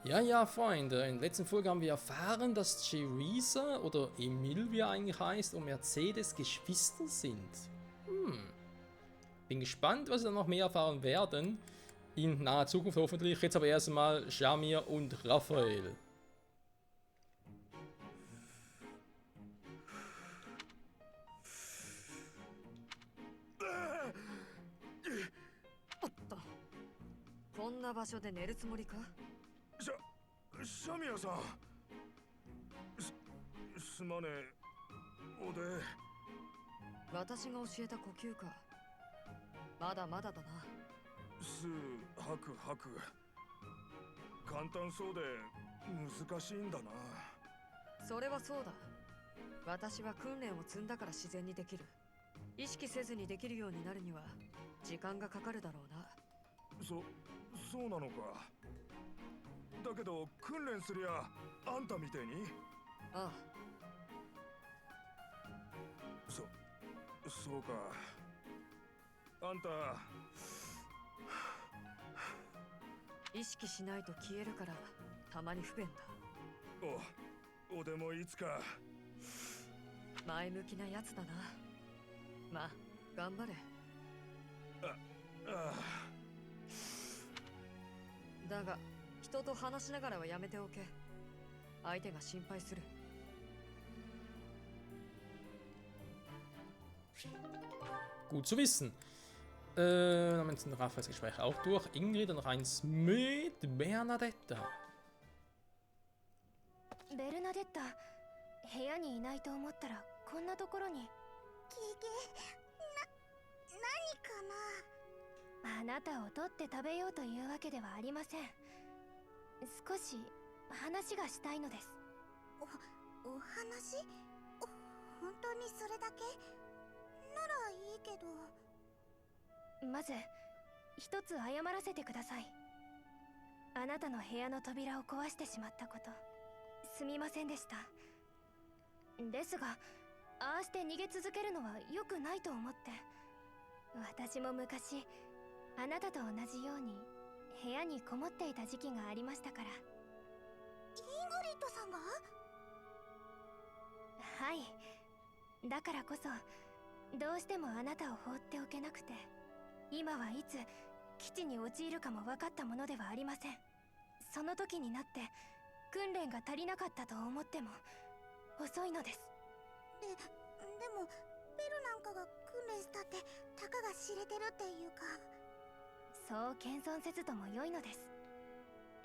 Ja, ja, Freunde, in der letzten Folge haben wir erfahren, dass Theresa oder Emil, wie er eigentlich heißt, und Mercedes Geschwister sind. Bin gespannt, was wir noch mehr erfahren werden. In naher Zukunft hoffentlich. Jetzt aber erstmal Jamir und Raphael. こんな場所で寝るつもりか？シャミヤさん。すまねえ。おで。私が教えた呼吸か。まだまだだな。吸う、吐く、吐く。簡単そうで難しいんだな。それはそうだ。私は訓練を積んだから自然にできる。意識せずにできるようになるには時間がかかるだろうな。そうなのか。だけど訓練すりゃあんたみてえに。ああ。そうか。あんた意識しないと消えるからたまに不便だ。おでもいつか。前向きなやつだな。まあ頑張れ。だが人と話しながらはやめておけ。相手が心配する。Gut zu wissen. Dann haben wir jetzt ein Raphaels Gespräch auch durch. Ingrid und noch eins mit Bernadetta. ベルナデッタ、部屋にいないと思ったらこんなところに。何かな。あなたを取って食べようというわけではありません。少し話がしたいのです。お話？本当にそれだけ？ならいいけど。まず一つ謝らせてください。あなたの部屋の扉を壊してしまったこと、すみませんでした。ですが、ああして逃げ続けるのは良くないと思って。私も昔あなたと同じように部屋にこもっていた時期がありましたから。イングリッドさんが？はい。だからこそどうしてもあなたを放っておけなくて、今はいつ基地に陥るかも分かったものではありません。その時になって訓練が足りなかったと思っても遅いのです。でもベルなんかが訓練したってたかが知れてるっていうか。そう謙遜せずとも良いのです。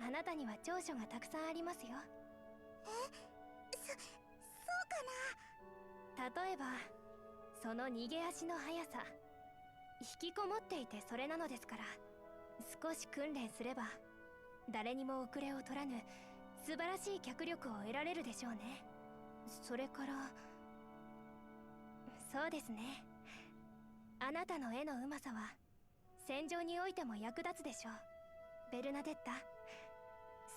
あなたには長所がたくさんありますよ。そうかな。例えばその逃げ足の速さ。引きこもっていてそれなのですから、少し訓練すれば誰にも遅れを取らぬ素晴らしい脚力を得られるでしょうね。それからそうですね、あなたの絵のうまさは戦場においても役立つでしょう。ベルナデッタ、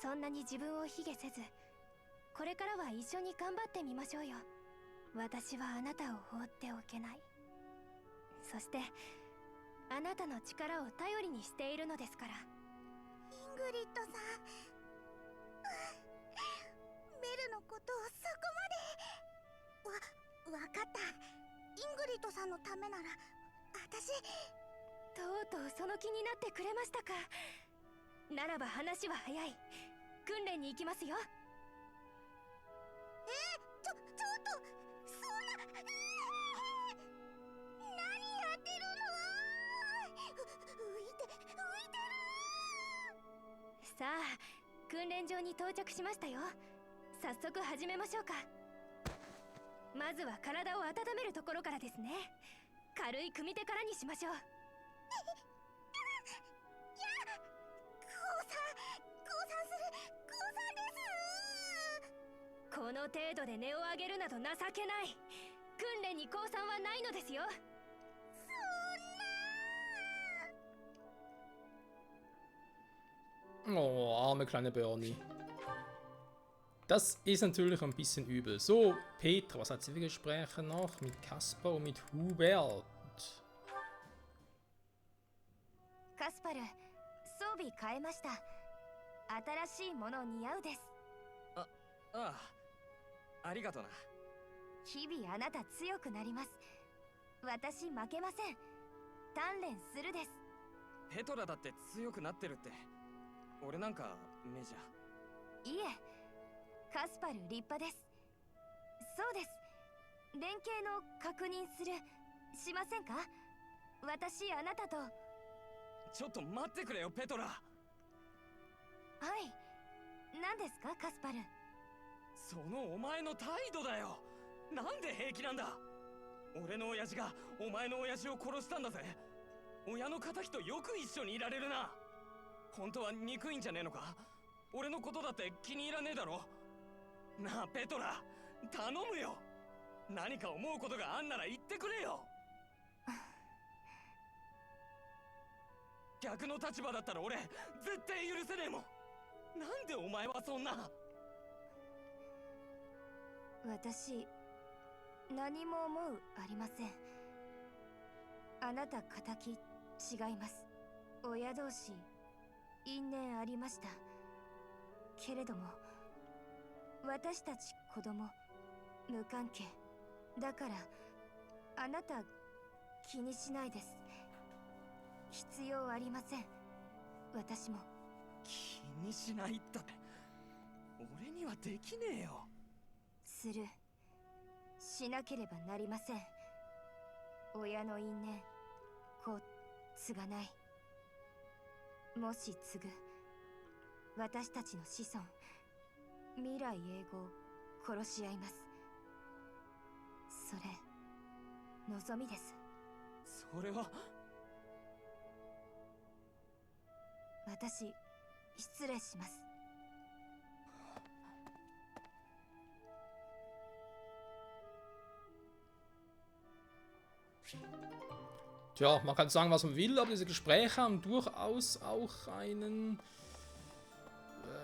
そんなに自分を卑下せず、これからは一緒に頑張ってみましょうよ。私はあなたを放っておけない。そしてあなたの力を頼りにしているのですから。イングリッドさん、ベルのことをそこまで。わかった。イングリッドさんのためなら私。とうとうその気になってくれましたか。ならば話は早い。訓練に行きますよ。ちょっとそんな、何やってるの？浮いてる。さあ訓練場に到着しましたよ。早速始めましょうか。まずは体を温めるところからですね。軽い組手からにしましょう。降参です。この程度で音を上げるなど情けない。訓練に降参はないのですよ。Oh, arme kleine Bernie. Das ist natürlich ein bisschen übel. So, Petra, was hat sie für Gespräche noch? Mit Kaspar und mit Hubert. カスパル、装備変えました。新しいもの似合うです。ああ、ありがとな。日々あなた強くなります。私負けません。鍛錬するです。ペトラだって強くなってるって。俺なんか目じゃ。いえ、カスパル立派です。そうです。連携の確認しませんか？私あなたと。ちょっと待ってくれよペトラ。はい、何ですかカスパル。そのお前の態度だよ。なんで平気なんだ。俺の親父がお前の親父を殺したんだぜ。親の仇とよく一緒にいられるな。本当は憎いんじゃねえのか。俺のことだって気に入らねえだろ。なあペトラ、頼むよ。何か思うことがあんなら言ってくれよ。逆の立場だったら俺絶対許せねえもん。なんでお前はそんな。私何も思うありません。あなた敵違います。親同士因縁ありました。けれども私たち子供無関係だから、あなた気にしないです。必要ありません。私も気にしないったって俺にはできねえよ。しなければなりません。親の因縁子継がない。もし継ぐ、私たちの子孫未来永劫殺し合います。それ望みです。それは。私失礼します。Tja, man kann sagen, was man will, aber diese Gespräche haben durchaus auch einen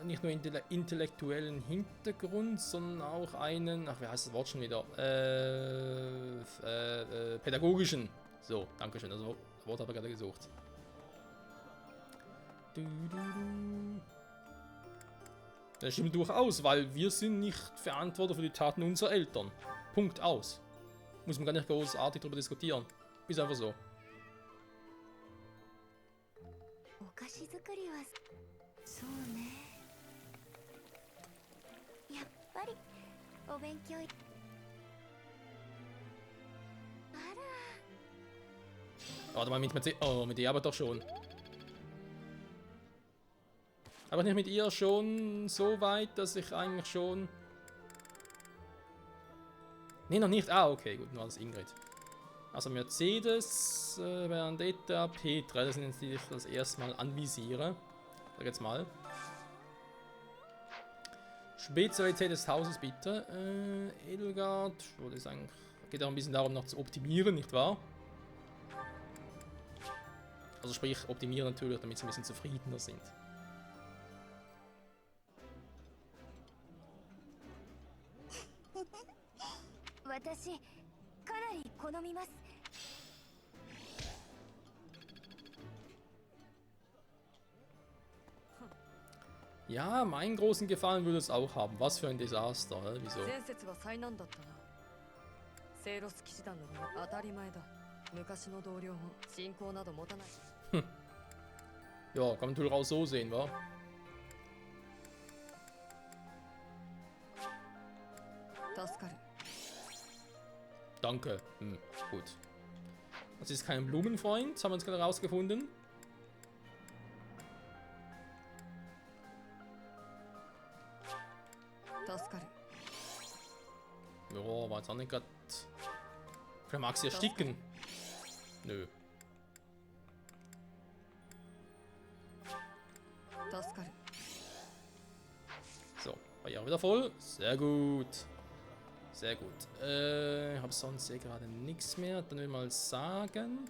nicht nur intellektuellen Hintergrund, sondern auch einen, ach, wie heißt das Wort schon wieder? Pädagogischen. So, dankeschön, das Wort habe ich gerade gesucht. Das stimmt durchaus, weil wir sind nicht verantwortlich für die Taten unserer Eltern. Punkt aus. Muss man gar nicht großartig darüber diskutieren. Ist einfach so. お菓子作りはそうね。やっぱりお勉強Warte mal, mit ihr aber doch schon. Aber nicht mit ihr schon so weit, dass ich eigentlich schon... Ne, noch nicht. Ah, okay, gut, nur als Ingrid. Also Mercedes, Vendetta, Petra, das sind jetzt die ich das erste Mal anvisiere. Sag jetzt mal. Spezialität des Hauses bitte. Edelgard, wo das eigentlich... Geht auch ein bisschen darum noch zu optimieren, nicht wahr? Also sprich, optimieren natürlich, damit sie ein bisschen zufriedener sind. 私かなり好みます。Ja, meinen großen Gefallen würde es auch haben. Was für ein Desaster, hä? Wieso? 前節は災難だったな。セイロス騎士団の当たり前だ。昔の同僚も信仰など持たない。Ja, kann man natürlich auch so sehen, wa? 助かる。 Danke. Gut. Das ist kein Blumenfreund, haben wir uns gerade rausgefunden. Ja, war jetzt auch nicht gerade... Vielleicht mag sie ersticken. Nö. So, Barriere wieder voll. Sehr gut. Sehr gut. Ich habe sonst hier gerade nichts mehr. Dann will ich mal sagen.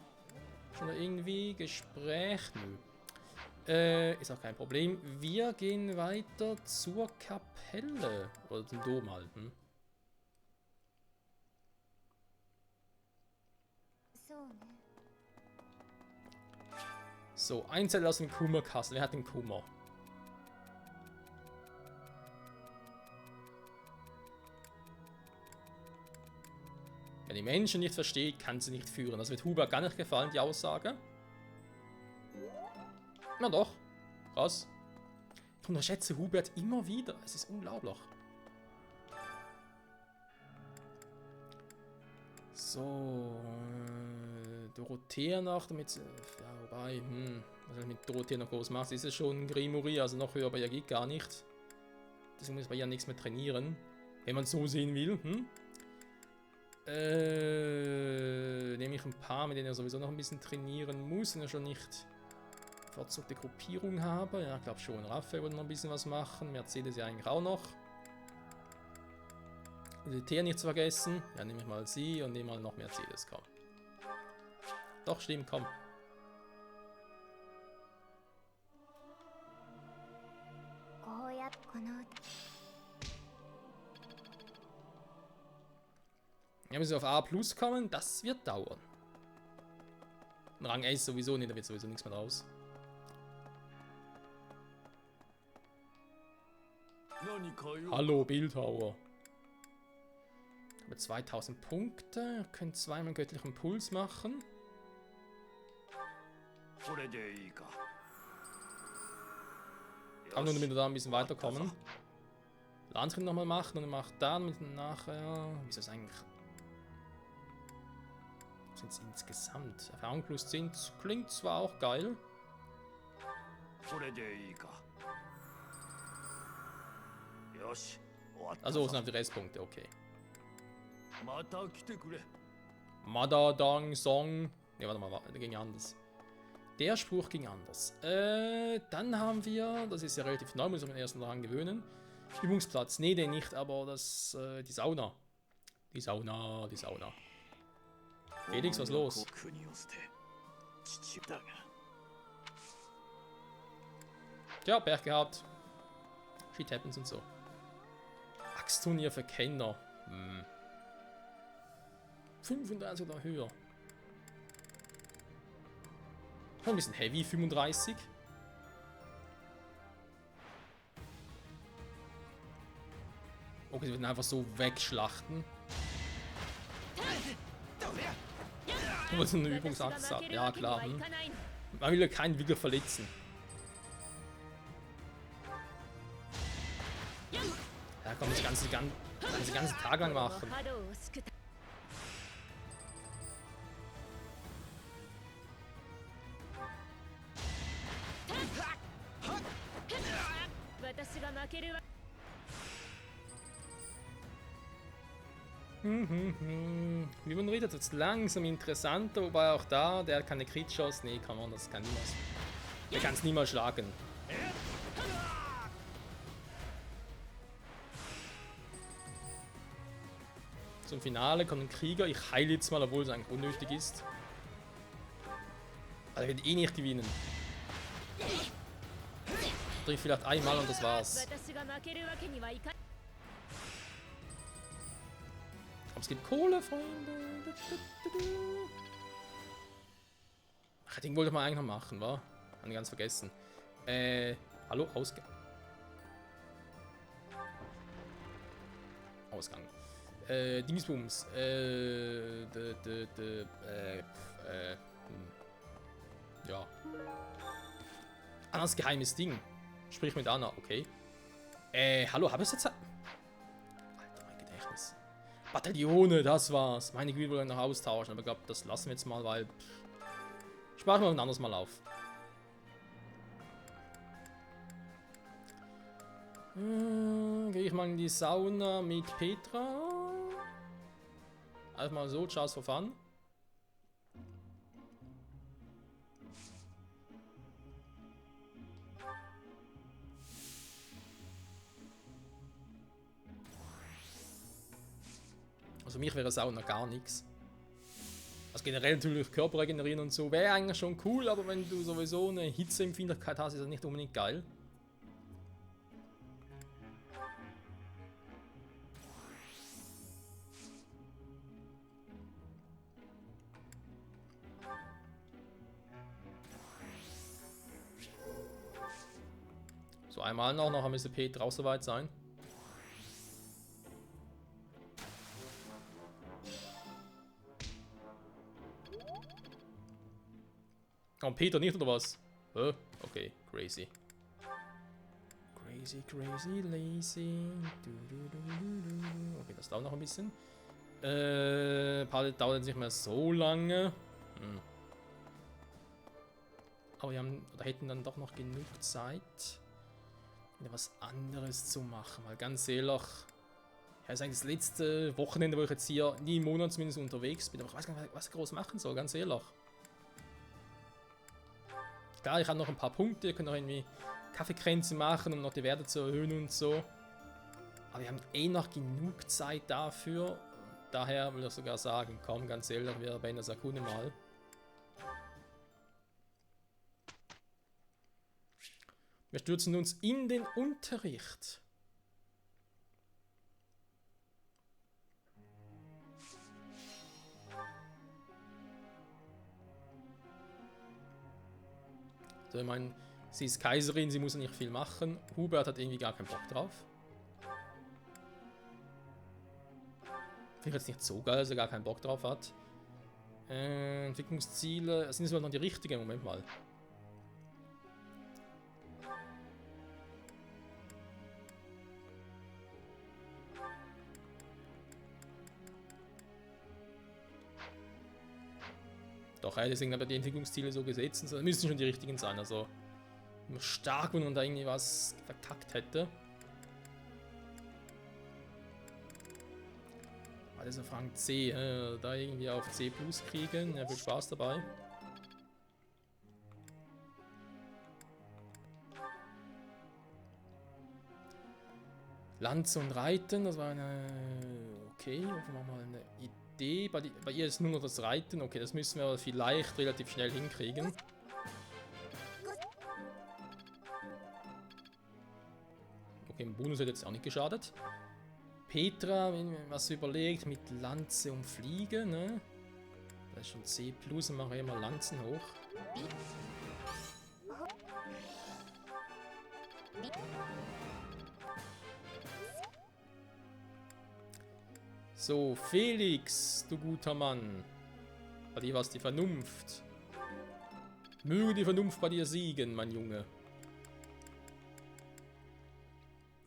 Schon noch irgendwie Gespräch? Nö. Ist auch kein Problem. Wir gehen weiter zur Kapelle. Oder zum Dom halt. So, ein Zettel aus dem Kummerkasten. Wer hat den Kummer? Wer die Menschen nicht versteht, kann sie nicht führen. Das wird Hubert gar nicht gefallen, die Aussage. Na doch. Krass. Ich unterschätze Hubert immer wieder. Es ist unglaublich. So. Dorothea noch, damit sie. Ja, wobei, was er mit Dorothea noch groß macht, ist es schon Grimory, also noch höher bei ihr geht gar nicht. Deswegen muss bei ihr nichts mehr trainieren. Wenn man es so sehen will, nehme ich ein paar, mit denen er sowieso noch ein bisschen trainieren muss, wenn er schon nicht bevorzugte Gruppierung habe. Ja, ich glaube schon. Raphael würde noch ein bisschen was machen. Mercedes ja eigentlich auch noch. Dorothea nicht zu vergessen. Ja, nehme ich mal sie und nehme mal noch Mercedes, komm. Doch, stimmt, komm. Ja, bis wir auf A+ kommen, das wird dauern. Rang S sowieso nicht, da wird sowieso nichts mehr raus. Hallo, Bildhauer. Ich habe 2000 Punkte. Könnt zweimal göttlichen Puls machen. Aber nur damit wir da ein bisschen weiterkommen. Landrin nochmal machen und macht dann mit nachher. Wie ist das eigentlich? Was sind es insgesamt? Erfahrung plus 10 klingt zwar auch geil. Also sind die Restpunkte, okay. Madadang Song. Ne, warte mal, der ging anders. Der Spruch ging anders. Dann haben wir, das ist ja relativ neu, muss ich den ersten Rang gewöhnen. Übungsplatz, nee, den nicht, aber das, die Sauna. Die Sauna. Felix, was los? Ja, Pech gehabt. Shit happens und so. Axtturnier für Kenner. 35 oder höher. Ein bisschen heavy, 35. Okay, sie werden einfach so wegschlachten. Nur so eine Übungsatz hat. Ja, klar. Man will ja keinen wieder verletzen. Ja, kann man das ganze Tag lang machen. Wie man redet, wird es langsam interessanter, wobei auch da, der hat keine Crit-Chance. Nee, kann man, das kann niemals. Der kann es niemals schlagen. Zum Finale kommt ein Krieger. Ich heile jetzt mal, obwohl es eigentlich unnötig ist. Aber er wird eh nicht gewinnen. Trifft vielleicht einmal und das war's. Aber es gibt Kohle, Freunde. Ach, den wollte man eigentlich noch machen, wa? Haben wir ganz vergessen. Hallo, Ausgang. Dingsbums. Ja. Annas geheimes Ding. Sprich mit Anna, okay. Hallo, habe ich jetzt... Alter, mein Gedächtnis. Bataillone, das war's. Meine Güte, wollen wir noch austauschen, aber ich glaube, das lassen wir jetzt mal, weil... Sparen wir ein anderes Mal auf. Gehe ich mal in die Sauna mit Petra. Einfach mal so, just for fun. Also für mich wäre Sauna gar nichts. Also generell natürlich Körper regenerieren und so wäre eigentlich schon cool, aber wenn du sowieso eine Hitzeempfindlichkeit hast, ist das nicht unbedingt geil. So, einmal noch, nachher müsste Petra auch soweit sein. Oh, Peter nicht, oder was? Okay, crazy. Crazy, lazy. Okay, das dauert noch ein bisschen. Palette dauert nicht mehr so lange. Aber wir haben, oder hätten dann doch noch genug Zeit, wieder was anderes zu machen. Weil ganz ehrlich, ja, ist eigentlich das letzte Wochenende, wo ich jetzt hier nie im Monat zumindest unterwegs bin. Aber ich weiß gar nicht, was ich groß machen soll, ganz ehrlich. Klar, ich habe noch ein paar Punkte, ihr könnt noch irgendwie Kaffeekränze machen, um noch die Werte zu erhöhen und so. Aber wir haben eh noch genug Zeit dafür. Daher will ich sogar sagen, komm, ganz ehrlich, wir bei einer Sekunde mal. Wir stürzen uns in den Unterricht. So, ich meine, sie ist Kaiserin, sie muss nicht viel machen. Hubert hat irgendwie gar keinen Bock drauf. Finde ich jetzt nicht so geil, dass er gar keinen Bock drauf hat. Entwicklungsziele, sind es wohl noch die richtigen? Moment mal. Doch, deswegen aber die Entwicklungsziele so gesetzt, so, müssen schon die richtigen sein. Also, immer stark, wenn man da irgendwie was verkackt hätte. Also Frank C, da irgendwie auf C+ kriegen, ja, viel Spaß dabei. Lanze und Reiten, das war eine... Okay, machen wir mal eine Idee. Bei ihr ist nur noch das Reiten, okay, das müssen wir aber vielleicht relativ schnell hinkriegen. Okay, im Bonus hat jetzt auch nicht geschadet. Petra, wenn man was überlegt, mit Lanze und Fliege, ne? Das ist schon C+, dann machen wir immer Lanzen hoch. So, Felix, du guter Mann. Bei dir war es die Vernunft. Möge die Vernunft bei dir siegen, mein Junge.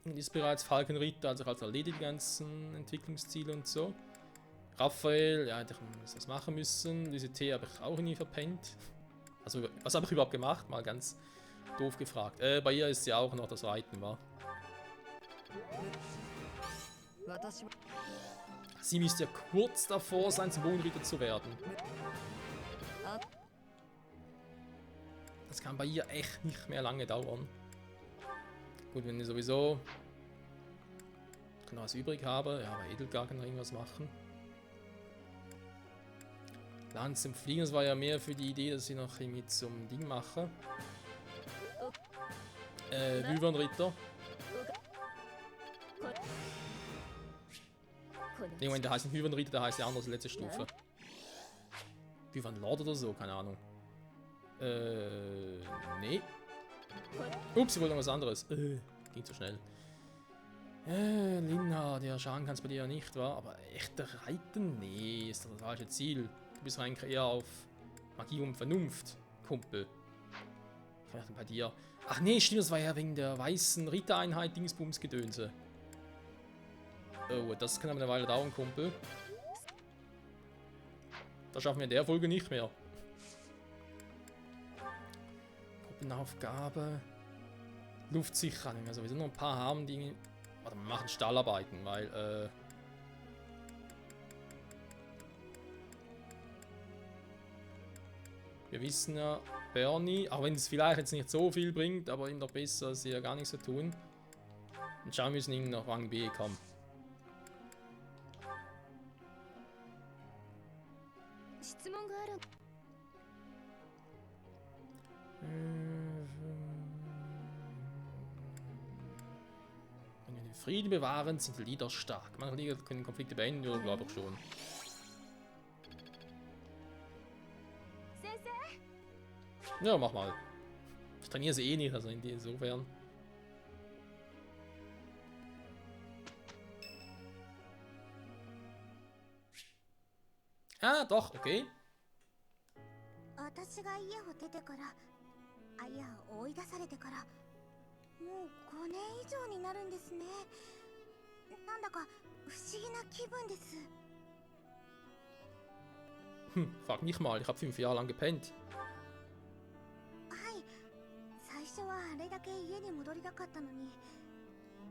Ist bereits Falkenritter, also halt erledigt die ganzen Entwicklungsziele und so. Raphael, ja, hätte ich das machen müssen. Diese T habe ich auch nie verpennt. Also, was habe ich überhaupt gemacht? Mal ganz doof gefragt. Bei ihr ist ja auch noch das Reiten, war. Sie müsste ja kurz davor sein, zum Wohnritter zu werden. Das kann bei ihr echt nicht mehr lange dauern. Gut, wenn ich sowieso noch was übrig habe, ja, bei Edelgar kann ich irgendwas machen. Lanz im Fliegen, das war ja mehr für die Idee, dass ich noch irgendwie zum Ding mache. Wyvernritter. Irgendwann, der heißt nicht Wyvernritter, der heißt ja anders, letzte Stufe. Wyvernlord oder so, keine Ahnung. Nee. Ups, ich wollte noch was anderes. Ging zu schnell. Linhard, ja, schauen kannst bei dir ja nicht, wa? Aber echter Reiten? Nee, ist das falsche Ziel. Du bist eigentlich eher auf Magie und Vernunft, Kumpel. Ich dachte bei dir. Ach nee, stimmt, das war ja wegen der weißen Rittereinheit Dingsbums Gedönse. Oh, das kann aber eine Weile dauern, Kumpel. Das schaffen wir in der Folge nicht mehr. Gruppenaufgabe. Luftsicherung. Also wir sind noch ein paar haben, die... Warte, wir machen Stahlarbeiten, weil... wir wissen ja, Bernie, auch wenn es vielleicht jetzt nicht so viel bringt, aber ihm doch besser, als sie ja gar nichts zu tun. Und schauen müssen ihn nach Rang B kommen. Wenn wir den Frieden bewahren, sind die Lieder stark. Manche Lieder können Konflikte beenden, oder glaube ich schon. Ja, mach mal. Ich trainiere sie eh nicht, also insofern. Ah, doch, okay. 私が家を出てからいや追い出されてからもう5年以上になるんですね。なんだか不思議な気分です。 Frag mich mal, ich habe 5 Jahre lang gepennt. はい、最初はあれだけ家に戻りたかったのに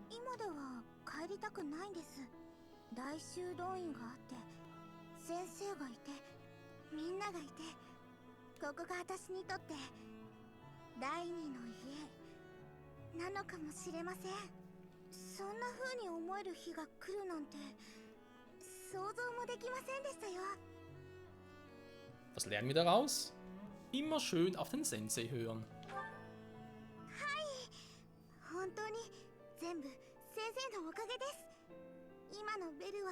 今では帰りたくないんです。大修道院があって先生がいてみんながいて、ここが私にとって第二の家なのかもしれません。そんな風に思える日が来るなんて想像もできませんでしたよ。 Was lernen wir daraus? Immer schön auf den Sensei hören. 本当に全部先生のおかげです。今のベルは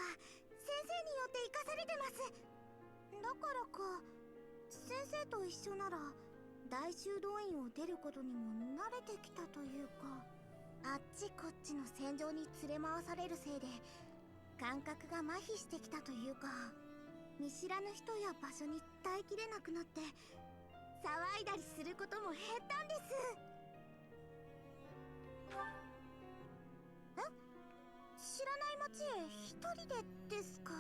先生によって生かされてます。だからか先生と一緒なら大修道院を出ることにも慣れてきたというか、あっちこっちの戦場に連れ回されるせいで感覚が麻痺してきたというか、見知らぬ人や場所に耐えきれなくなって騒いだりすることも減ったんです。知らない町へ一人でですか？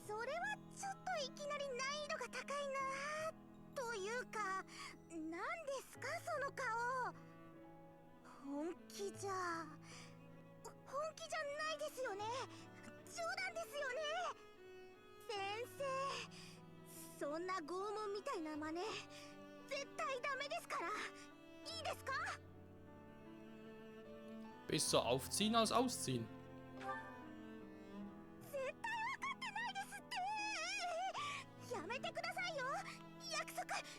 それはちょっといきなり難易度が高いなというか、何ですかその顔。本気じゃないですよね。冗談ですよね。先生、そんな拷問みたいな真似絶対ダメですから。いいですか？ Besser aufziehen als ausziehen. 絶対分かってないですって。やめてくださいよ。約束して。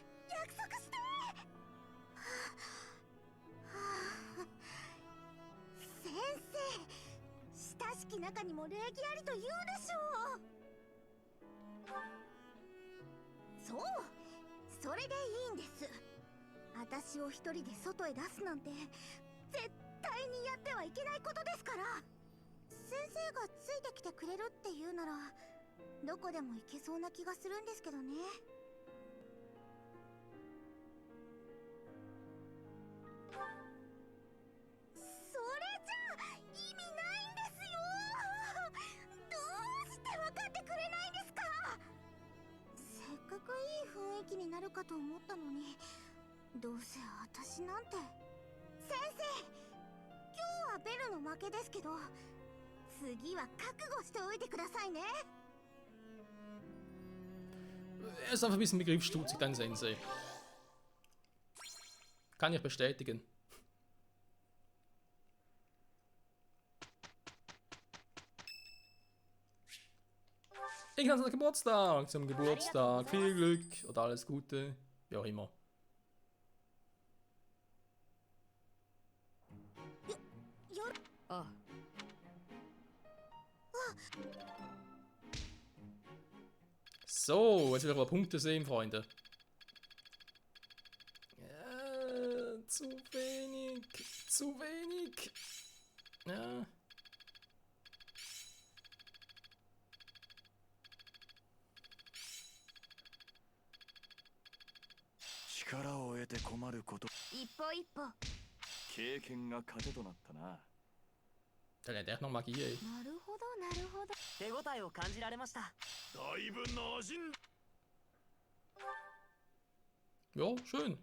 先生、親しき中にも礼儀ありと言うでしょう。そう、それでいいんです。私を一人で外へ出すなんて絶対にやってはいけないことですから。先生がついてきてくれるっていうならどこでも行けそうな気がするんですけどね。それじゃ意味ないんですよ。どうして分かってくれないんですか。せっかくいい雰囲気になるかと思ったのに、どうせ私なんて。先生、今日はベルの負けですけど次は覚悟しておいてくださいね。 Er ist einfach ein bisschen begriffsstutzig, dein Sensei. Kann ich bestätigen. Ich habe Geburtstag. Zum Geburtstag. Viel Glück oder alles Gute. Wie auch immer. So, jetzt will ich aber Punkte sehen, Freunde. Ja, zu wenig. Zu wenig. Ja. Da lernt er noch Magie, ey. なるほどなるほど。手応えを感じられました。だいぶ馴染ん。 Ja, schön.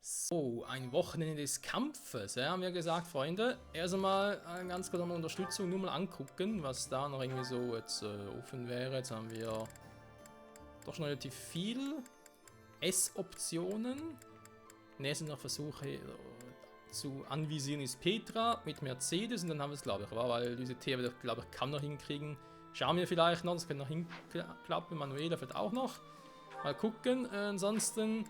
So, ein Wochenende des Kampfes. Ja, haben wir gesagt, Freunde. Erst einmal ganz kurz eine Unterstützung, nur mal angucken, was da noch irgendwie so jetzt offen wäre. Jetzt haben wir doch schon relativ viel S-Optionen. Nächste noch Versuche zu anvisieren ist Petra mit Mercedes und dann haben wir es, glaube ich, weil diese Theorie, glaube ich, kann noch hinkriegen. Schauen wir vielleicht noch, das könnte noch hinklappen. Manuela vielleicht auch noch. Mal gucken. Ansonsten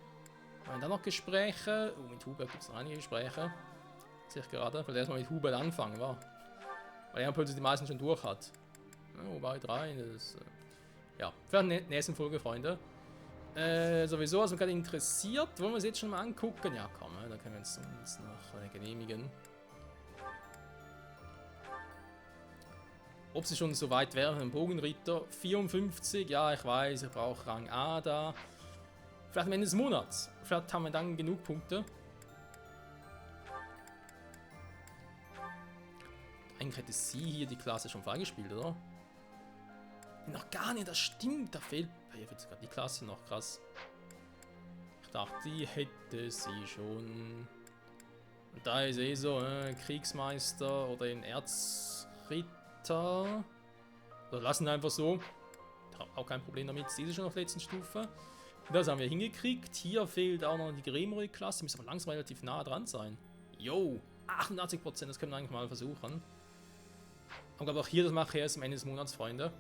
haben wir da noch Gespräche. Oh, mit Hubert gibt es noch einige Gespräche. Sehe ich gerade. Vielleicht erstmal mit Hubert anfangen, war. Weil er plötzlich die meisten schon durch hat. Oh, wobei 3. Das, ja, für die nächsten Folge, Freunde. Sowieso, was mich gerade interessiert, wollen wir es jetzt schon mal angucken? Ja, komm, da können wir uns noch genehmigen. Ob sie schon so weit wären, ein Bogenritter. 54, ja, ich weiß, ich brauche Rang A da. Vielleicht am Ende des Monats. Vielleicht haben wir dann genug Punkte. Eigentlich hätte sie hier die Klasse schon freigespielt, oder? Noch gar nicht, das stimmt. Da fehlt bei ihr jetzt gerade die Klasse noch, krass. Ich dachte, die hätte sie schon. Und da ist eh so, Kriegsmeister oder ein Erzritter. Oder lassen wir einfach so. Auch kein Problem damit, sie ist schon auf der letzten Stufe. Das haben wir hingekriegt. Hier fehlt auch noch die Gremory-Klasse. Müssen aber langsam relativ nah dran sein. Jo, 88%, das können wir eigentlich mal versuchen. Ich glaube auch hier, das mache ich erst am Ende des Monats, Freunde.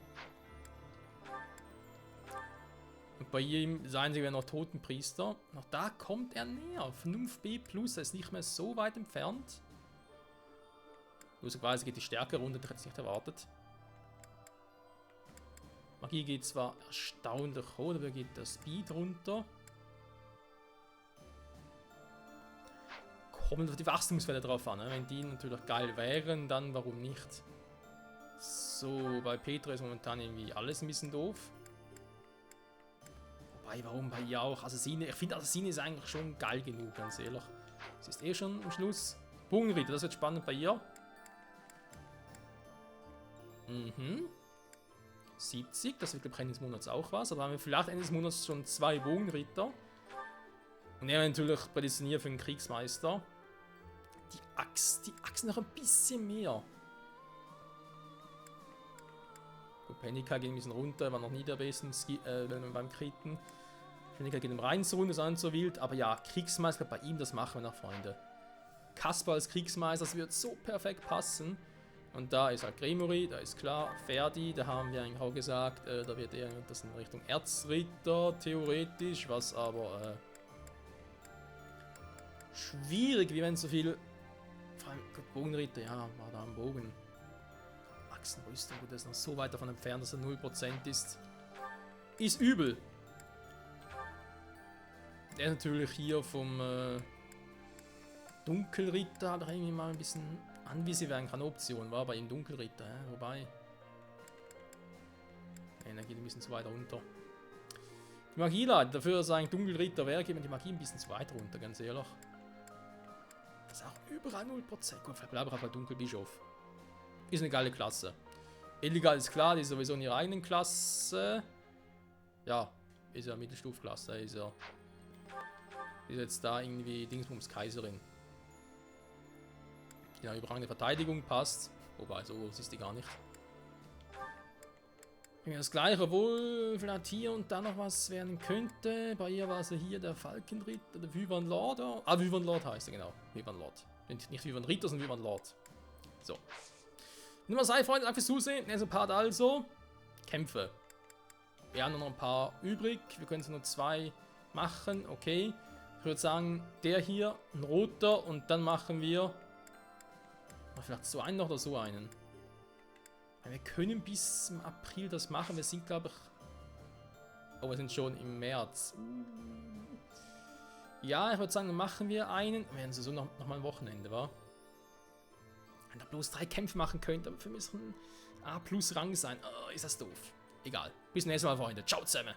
Und bei ihm seien sie noch Totenpriester. Noch da kommt er näher. Vernunft B+, er ist nicht mehr so weit entfernt. Logischerweise geht die Stärke runter, das hätte ich nicht erwartet. Magie geht zwar erstaunlich hoch, aber geht der Speed runter. Kommt auf die Wachstumswelle drauf an. Wenn die natürlich geil wären, dann warum nicht? So, bei Petra ist momentan irgendwie alles ein bisschen doof. Wobei, warum bei ihr auch? Assassine, ich finde Assassine ist eigentlich schon geil genug, ganz ehrlich. Sie ist eh schon am Schluss. Bogenritter, das wird spannend bei ihr. 70, das wird glaube ich Ende des Monats auch was. Aber haben wir vielleicht Ende des Monats schon 2 Bogenritter. Und er natürlich prädestiniert für den Kriegsmeister. Die Axt noch ein bisschen mehr. Gut, Pennica geht ein bisschen runter, war noch nie der besten beim Kriten. Pennica geht im Rhein so runter, ist auch nicht so wild. Aber ja, Kriegsmeister bei ihm, das machen wir noch, Freunde. Kaspar als Kriegsmeister, das wird so perfekt passen. Und da ist halt Gremory, da ist klar, Ferdi, da haben wir eigentlich auch gesagt, da wird eher das in Richtung Erzritter, theoretisch, was aber schwierig, wie wenn so viel, vor allem gut, Bogenritter, ja, war da am Bogen. Achsenrüstung, gut, das ist noch so weit davon entfernt, dass er 0% ist. Ist übel. Der ist natürlich hier vom Dunkelritter, da irgendwie mal ein bisschen anvisiert werden kann, Option, war bei ihm Dunkelritter, wobei. Da geht ein bisschen zu weit runter. Die Magie dafür sagen Dunkelritter wäre, geht man die Magie ein bisschen zu weit runter, ganz ehrlich. Das ist auch überall 0%. Gut, vielleicht bleibe ich auch bei Dunkelbischof. Ist eine geile Klasse. Illegal ist klar, die ist sowieso in ihrer eigenen Klasse. Ja, ist ja Mittelstufklasse, ist ja. Ist jetzt da irgendwie Dingsbums Kaiserin. Ja, überragende Verteidigung passt. Wobei, so ist die gar nicht. Das gleiche, obwohl vielleicht hier und da noch was werden könnte. Bei ihr war es hier der Falkenritter, der Wyvern Lord. Ah, Wyvern Lord heißt er, genau. Wyvern Lord. Nicht Wyvern Ritter, sondern Wyvern Lord. So. Nummer 2, Freunde, danke fürs Zusehen. Nächster Part also. Kämpfe. Wir haben noch ein paar übrig. Wir können es nur 2 machen. Okay. Ich würde sagen, der hier, ein roter. Und dann machen wir. Vielleicht so einen noch oder so einen. Wir können bis im April das machen. Wir sind, glaube ich. Oh, wir sind schon im März. Ja, ich würde sagen, machen wir einen. Wir werden so noch mal ein Wochenende, wa? Wenn ihr bloß 3 Kämpfe machen könnt, dann für mich ein A+ Rang sein. Oh, ist das doof. Egal. Bis zum nächsten Mal, Freunde. Ciao zusammen.